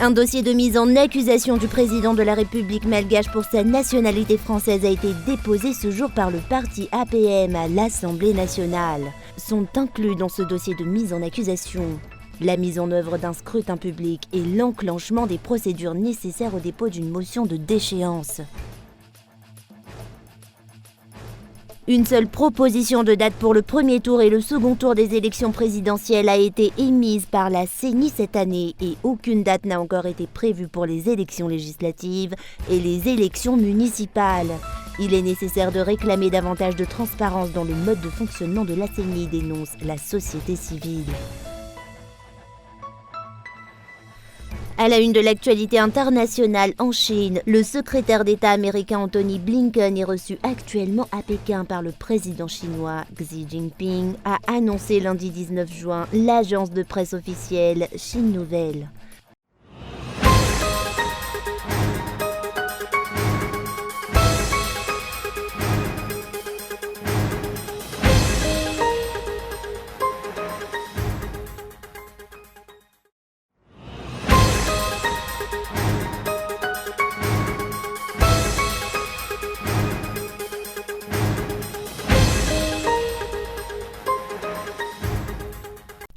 Un dossier de mise en accusation du président de la République malgache pour sa nationalité française a été déposé ce jour par le parti APM à l'Assemblée nationale. Sont inclus dans ce dossier de mise en accusation la mise en œuvre d'un scrutin public et l'enclenchement des procédures nécessaires au dépôt d'une motion de déchéance. Une seule proposition de date pour le premier tour et le second tour des élections présidentielles a été émise par la CENI cette année et aucune date n'a encore été prévue pour les élections législatives et les élections municipales. Il est nécessaire de réclamer davantage de transparence dans le mode de fonctionnement de la CENI, dénonce la société civile. À la une de l'actualité internationale en Chine, le secrétaire d'État américain Antony Blinken est reçu actuellement à Pékin par le président chinois Xi Jinping, a annoncé lundi 19 juin l'agence de presse officielle Chine Nouvelle.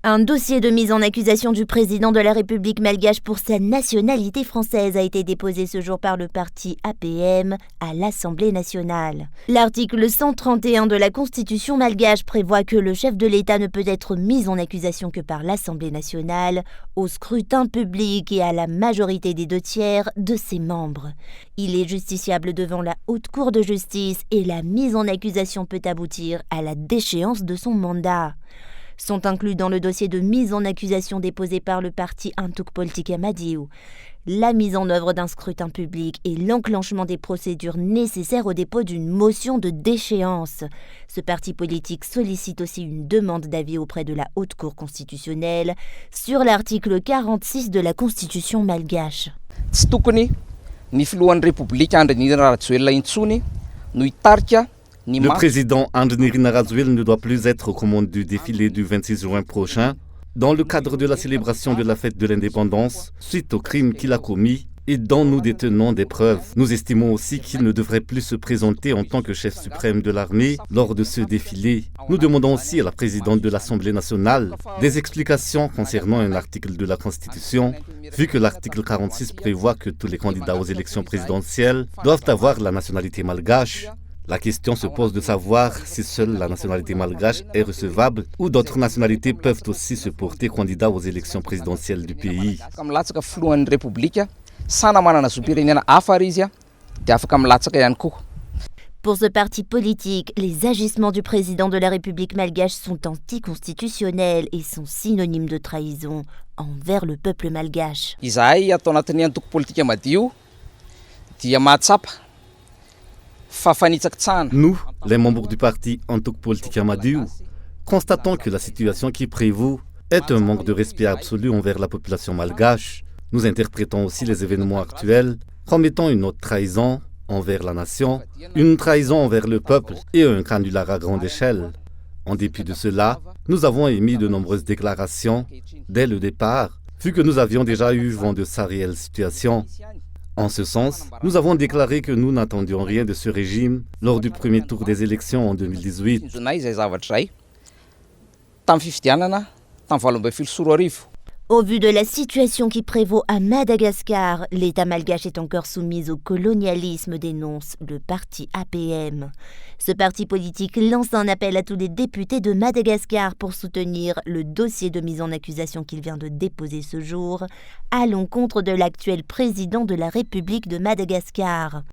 Un dossier de mise en accusation du président de la République malgache pour sa nationalité française a été déposé ce jour par le parti APM à l'Assemblée nationale. L'article 131 de la Constitution malgache prévoit que le chef de l'État ne peut être mis en accusation que par l'Assemblée nationale, au scrutin public et à la majorité des 2/3 de ses membres. Il est justiciable devant la Haute Cour de justice et la mise en accusation peut aboutir à la déchéance de son mandat. Sont inclus dans le dossier de mise en accusation déposé par le parti Untuk Politika Madiu la mise en œuvre d'un scrutin public et l'enclenchement des procédures nécessaires au dépôt d'une motion de déchéance. Ce parti politique sollicite aussi une demande d'avis auprès de la Haute Cour constitutionnelle sur l'article 46 de la Constitution malgache. Le président Andry Rajoelina ne doit plus être aux commandes du défilé du 26 juin prochain dans le cadre de la célébration de la fête de l'indépendance suite au crime qu'il a commis et dont nous détenons des preuves. Nous estimons aussi qu'il ne devrait plus se présenter en tant que chef suprême de l'armée lors de ce défilé. Nous demandons aussi à la présidente de l'Assemblée nationale des explications concernant un article de la Constitution, vu que l'article 46 prévoit que tous les candidats aux élections présidentielles doivent avoir la nationalité malgache. La question se pose de savoir si seule la nationalité malgache est recevable ou d'autres nationalités peuvent aussi se porter candidats aux élections présidentielles du pays. Pour ce parti politique, les agissements du président de la République malgache sont anticonstitutionnels et sont synonymes de trahison envers le peuple malgache. Nous, les membres du parti Untuk Politika Madiu, constatons que la situation qui prévaut est un manque de respect absolu envers la population malgache. Nous interprétons aussi les événements actuels comme étant une autre trahison envers la nation, une trahison envers le peuple et un canular à grande échelle. En dépit de cela, nous avons émis de nombreuses déclarations dès le départ, vu que nous avions déjà eu vent de sa réelle situation. En ce sens, nous avons déclaré que nous n'attendions rien de ce régime lors du premier tour des élections en 2018. Au vu de la situation qui prévaut à Madagascar, l'État malgache est encore soumis au colonialisme, dénonce le parti APM. Ce parti politique lance un appel à tous les députés de Madagascar pour soutenir le dossier de mise en accusation qu'il vient de déposer ce jour à l'encontre de l'actuel président de la République de Madagascar.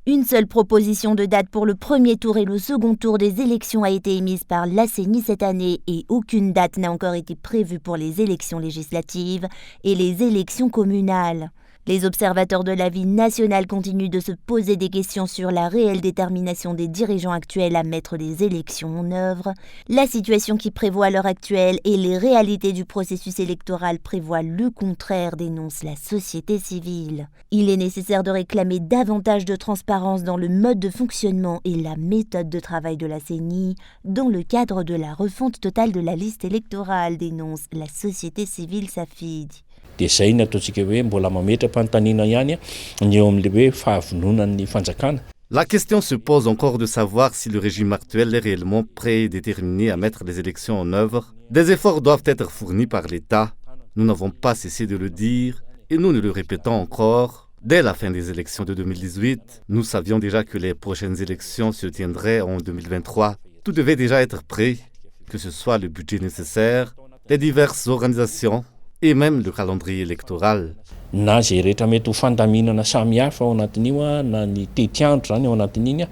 Une seule proposition de date pour le premier tour et le second tour des élections a été émise par la CENI cette année et aucune date n'a encore été prévue pour les élections législatives et les élections communales. Les observateurs de la vie nationale continuent de se poser des questions sur la réelle détermination des dirigeants actuels à mettre les élections en œuvre. La situation qui prévaut à l'heure actuelle et les réalités du processus électoral prévoient le contraire, dénonce la société civile. Il est nécessaire de réclamer davantage de transparence dans le mode de fonctionnement et la méthode de travail de la CENI dans le cadre de la refonte totale de la liste électorale, dénonce la société civile SAFID. Dia zay ny ataontsika hoe mbola mametra-panontaniana ihany ny eo amin'le hoe fahavononan'ny fanjakana. La question se pose encore de savoir si le régime actuel est réellement prêt et déterminé à mettre les élections en œuvre. Des efforts doivent être fournis par l'État. Nous n'avons pas cessé de le dire et nous ne le répétons encore. Dès la fin des élections de 2018, nous savions déjà que les prochaines élections se tiendraient en 2023. Tout devait déjà être prêt, que ce soit le budget nécessaire, les diverses organisations et même le calendrier électoral. Na zay rehetra mety ho fandaminana samihafa ao anatin'io na ny tetiandro zany ao anatin'iny.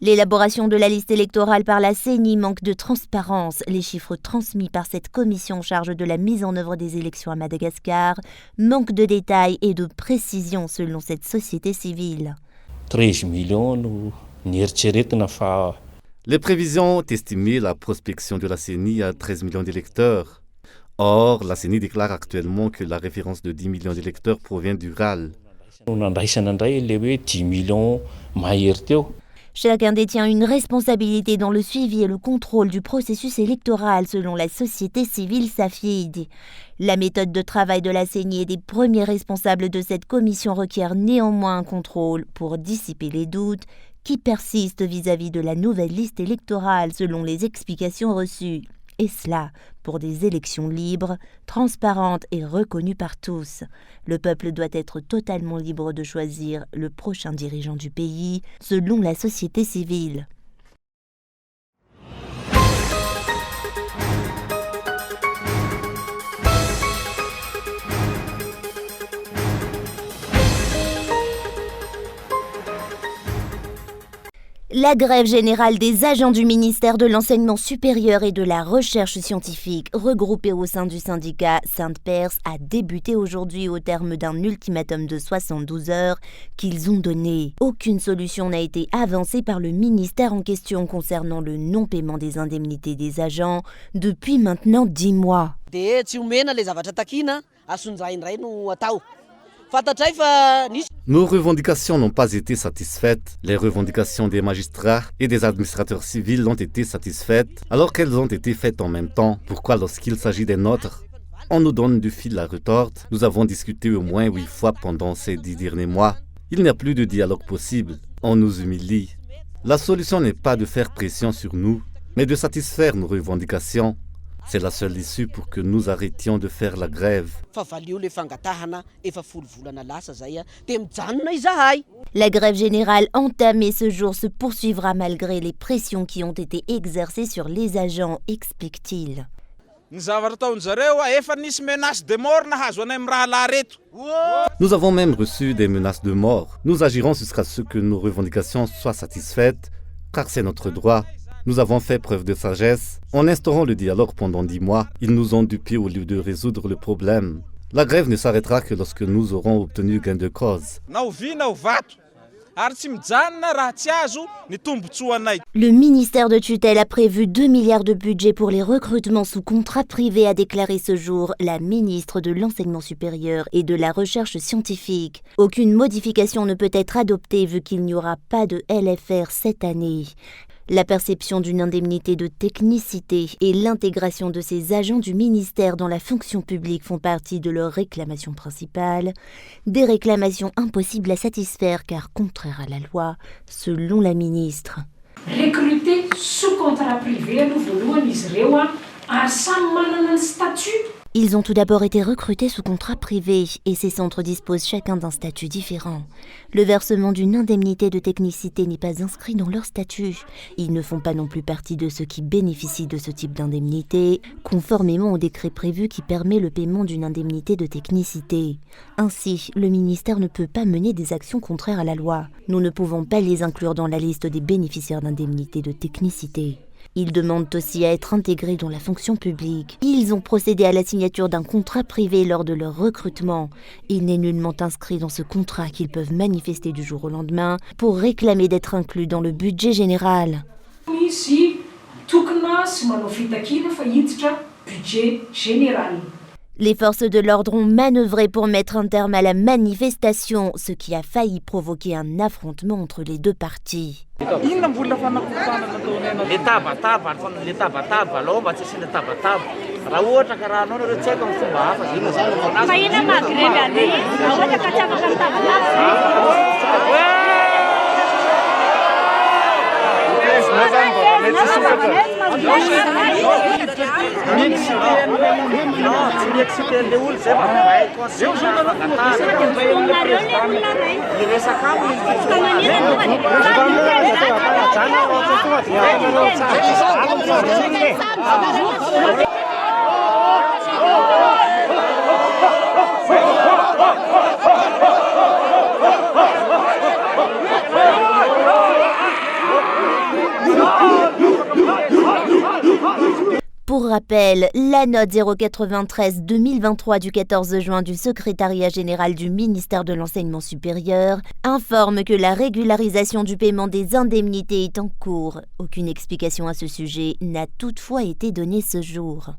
L'élaboration de la liste électorale par la CENI manque de transparence. Les chiffres transmis par cette commission en charge de la mise en œuvre des élections à Madagascar manquent de détails et de précision selon cette société civile. 13 millions no nieritseretina fa. Les prévisions ont estimé la prospection de la CENI à 13 millions d'électeurs. Or, la CENI déclare actuellement que la référence de 10 millions d'électeurs provient du RAL. Chacun détient une responsabilité dans le suivi et le contrôle du processus électoral selon la société civile SAFID. La méthode de travail de la CENI et des premiers responsables de cette commission requiert néanmoins un contrôle pour dissiper les doutes qui persistent vis-à-vis de la nouvelle liste électorale selon les explications reçues. Et cela pour des élections libres, transparentes et reconnues par tous. Le peuple doit être totalement libre de choisir le prochain dirigeant du pays, selon la société civile. La grève générale des agents du ministère de l'Enseignement supérieur et de la Recherche scientifique, regroupés au sein du syndicat Sainte-Perse, a débuté aujourd'hui au terme d'un ultimatum de 72 heures qu'ils ont donné. Aucune solution n'a été avancée par le ministère en question concernant le non-paiement des indemnités des agents depuis maintenant 10 mois. Nos revendications n'ont pas été satisfaites. Les revendications des magistrats et des administrateurs civils ont été satisfaites alors qu'elles ont été faites en même temps. Pourquoi lorsqu'il s'agit des nôtres, on nous donne du fil à retordre? Nous avons discuté au moins 8 fois pendant ces 10 derniers mois. Il n'y a plus de dialogue possible. On nous humilie. La solution n'est pas de faire pression sur nous, mais de satisfaire nos revendications. C'est la seule issue pour que nous arrêtions de faire la grève. La grève générale entamée ce jour se poursuivra malgré les pressions qui ont été exercées sur les agents, explique-t-il. Nous avons même reçu des menaces de mort. Nous agirons jusqu'à ce que nos revendications soient satisfaites, car c'est notre droit. Nous avons fait preuve de sagesse. En instaurant le dialogue pendant 10 mois, ils nous ont dupés au lieu de résoudre le problème. La grève ne s'arrêtera que lorsque nous aurons obtenu gain de cause. Le ministère de tutelle a prévu 2 milliards de budget pour les recrutements sous contrat privé, a déclaré ce jour la ministre de l'Enseignement supérieur et de la Recherche scientifique. Aucune modification ne peut être adoptée vu qu'il n'y aura pas de LFR cette année. La perception d'une indemnité de technicité et l'intégration de ces agents du ministère dans la fonction publique font partie de leurs réclamations principales. Des réclamations impossibles à satisfaire car contraires à la loi, selon la ministre. Recruter sous contrat privé, Ils ont tout d'abord été recrutés sous contrat privé et ces centres disposent chacun d'un statut différent. Le versement d'une indemnité de technicité n'est pas inscrit dans leur statut. Ils ne font pas non plus partie de ceux qui bénéficient de ce type d'indemnité, conformément au décret prévu qui permet le paiement d'une indemnité de technicité. Ainsi, le ministère ne peut pas mener des actions contraires à la loi. Nous ne pouvons pas les inclure dans la liste des bénéficiaires d'indemnités de technicité. Ils demandent aussi à être intégrés dans la fonction publique. Ils ont procédé à la signature d'un contrat privé lors de leur recrutement. Il n'est nullement inscrit dans ce contrat qu'ils peuvent manifester du jour au lendemain pour réclamer d'être inclus dans le budget général. Ici, tokona sy manao fitakina fa hiditra budget général. Les forces de l'ordre ont manœuvré pour mettre un terme à la manifestation, ce qui a failli provoquer un affrontement entre les deux parties. Pour rappel, la note 093-2023 du 14 juin du secrétariat général du ministère de l'Enseignement supérieur informe que la régularisation du paiement des indemnités est en cours. Aucune explication à ce sujet n'a toutefois été donnée ce jour.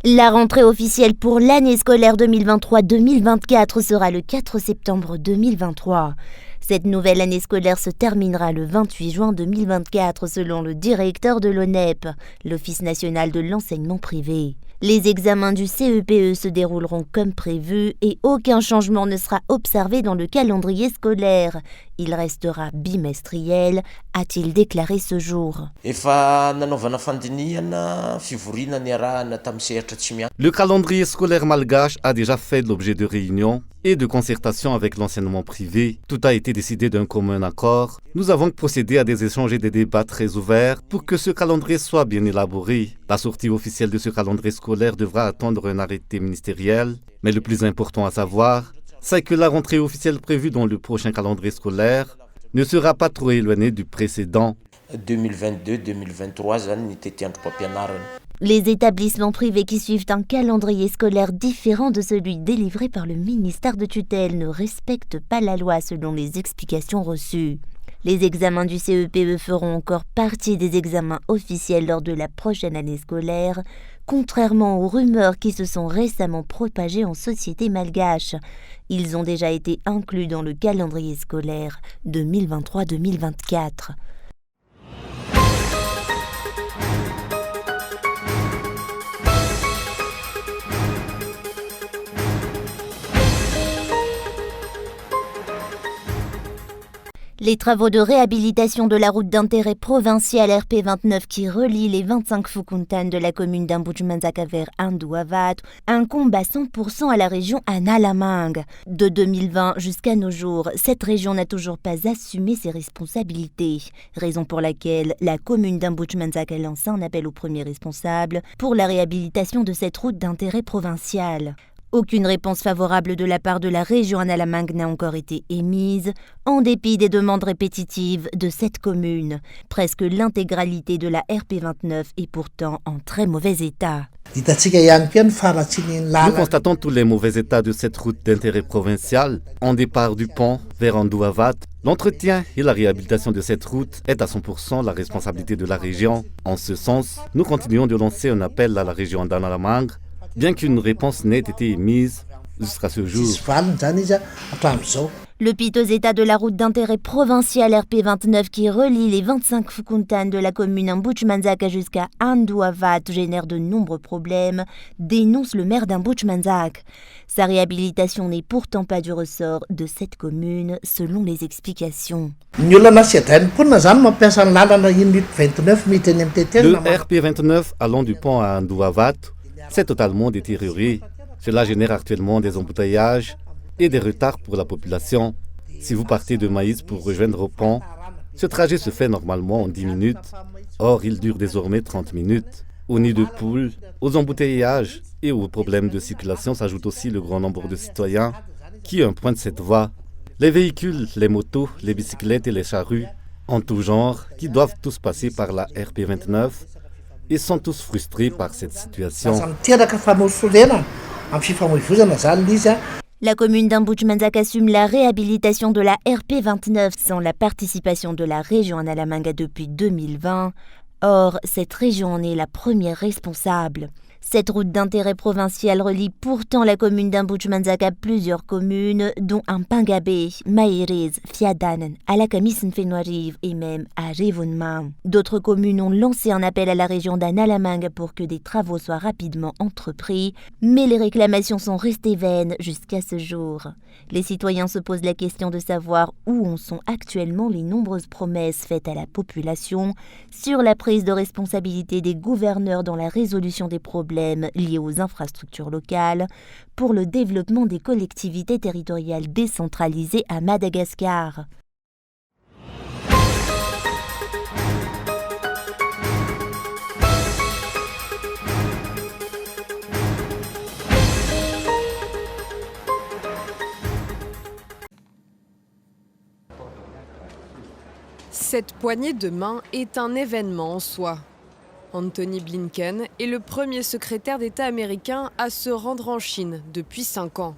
La rentrée officielle pour l'année scolaire 2023-2024 sera le 4 septembre 2023. Cette nouvelle année scolaire se terminera le 28 juin 2024 selon le directeur de l'ONEP, l'Office national de l'enseignement privé. Les examens du CEPE se dérouleront comme prévu et aucun changement ne sera observé dans le calendrier scolaire. Il restera bimestriel, a-t-il déclaré ce jour. Le calendrier scolaire malgache a déjà fait l'objet de réunions et de concertations avec l'enseignement privé. Tout a été décidé d'un commun accord. Nous avons procédé à des échanges et des débats très ouverts pour que ce calendrier soit bien élaboré. La sortie officielle de ce calendrier scolaire devra attendre un arrêté ministériel. Mais le plus important à savoir, c'est que la rentrée officielle prévue dans le prochain calendrier scolaire ne sera pas trop éloignée du précédent. 2022-2023 Les établissements privés qui suivent un calendrier scolaire différent de celui délivré par le ministère de tutelle ne respectent pas la loi selon les explications reçues. Les examens du CEPE feront encore partie des examens officiels lors de la prochaine année scolaire, contrairement aux rumeurs qui se sont récemment propagées en société malgache. Ils ont déjà été inclus dans le calendrier scolaire 2023-2024. Les travaux de réhabilitation de la route d'intérêt provincial RP29 qui relie les 25 Fukuntan de la commune d'Ambujmanzaka vers Anduavat incombent à 100% à la région Analamang. De 2020 jusqu'à nos jours, cette région n'a toujours pas assumé ses responsabilités, raison pour laquelle la commune d'Ambujmanzaka lance un appel au premier responsable pour la réhabilitation de cette route d'intérêt provincial. Aucune réponse favorable de la part de la région Analamang n'a encore été émise, en dépit des demandes répétitives de cette commune. Presque l'intégralité de la RP29 est pourtant en très mauvais état. Nous constatons tous les mauvais états de cette route d'intérêt provincial, en départ du pont vers Anduavat. L'entretien et la réhabilitation de cette route est à 100% la responsabilité de la région. En ce sens, nous continuons de lancer un appel à la région d'Analamang, bien qu'une réponse n'ait été émise jusqu'à ce jour. Le piteux état de la route d'intérêt provincial RP29 qui relie les 25 Fukuntan de la commune d'Ambujmanzaka jusqu'à Anduavat génère de nombreux problèmes, dénonce le maire d'Ambujmanzak. Sa réhabilitation n'est pourtant pas du ressort de cette commune, selon les explications. Le RP29 allant du pont à Anduavat s'est totalement détérioré. Cela génère actuellement des embouteillages et des retards pour la population. Si vous partez de Maïs pour rejoindre au pont, ce trajet se fait normalement en 10 minutes. Or, il dure désormais 30 minutes. Aux nids de poules, aux embouteillages et aux problèmes de circulation s'ajoute aussi le grand nombre de citoyens qui empruntent cette voie. Les véhicules, les motos, les bicyclettes et les charrues en tout genre qui doivent tous passer par la RP29 et sont tous frustrés par cette situation. La commune d'Ambuj-Manzak assume la réhabilitation de la RP29 sans la participation de la région Analamanga depuis 2020. Or, cette région en est la première responsable. Cette route d'intérêt provincial relie pourtant la commune d'Ambuj-Manzak à plusieurs communes, dont Ampangabé, Maérez, Fiadanen, Alakamis-Nfenouariv et même à Revonma. D'autres communes ont lancé un appel à la région d'Analamanga pour que des travaux soient rapidement entrepris, mais les réclamations sont restées vaines jusqu'à ce jour. Les citoyens se posent la question de savoir où en sont actuellement les nombreuses promesses faites à la population sur la prise de responsabilité des gouverneurs dans la résolution des problèmes liés aux infrastructures locales pour le développement des collectivités territoriales décentralisées à Madagascar. Cette poignée de main est un événement en soi. Anthony Blinken est le premier secrétaire d'État américain à se rendre en Chine depuis 5 ans.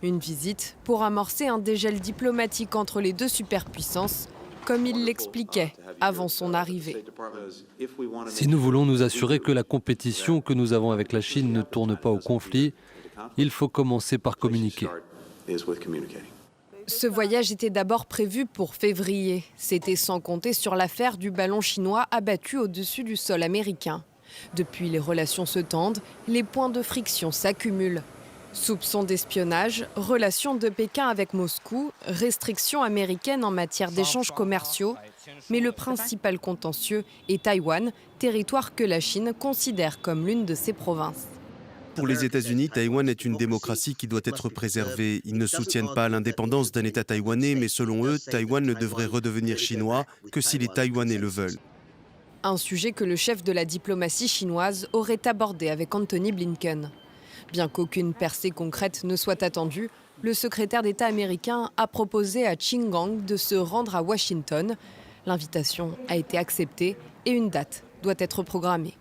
Une visite pour amorcer un dégel diplomatique entre les deux superpuissances, comme il l'expliquait avant son arrivée. Si nous voulons nous assurer que la compétition que nous avons avec la Chine ne tourne pas au conflit, il faut commencer par communiquer. Ce voyage était d'abord prévu pour février. C'était sans compter sur l'affaire du ballon chinois abattu au-dessus du sol américain. Depuis, les relations se tendent, les points de friction s'accumulent. Soupçons d'espionnage, relations de Pékin avec Moscou, restrictions américaines en matière d'échanges commerciaux. Mais le principal contentieux est Taïwan, territoire que la Chine considère comme l'une de ses provinces. Pour les États-Unis, Taïwan est une démocratie qui doit être préservée. Ils ne soutiennent pas l'indépendance d'un État taïwanais, mais selon eux, Taïwan ne devrait redevenir chinois que si les Taïwanais le veulent. Un sujet que le chef de la diplomatie chinoise aurait abordé avec Anthony Blinken. Bien qu'aucune percée concrète ne soit attendue, le secrétaire d'État américain a proposé à Qin Gang de se rendre à Washington. L'invitation a été acceptée et une date doit être programmée.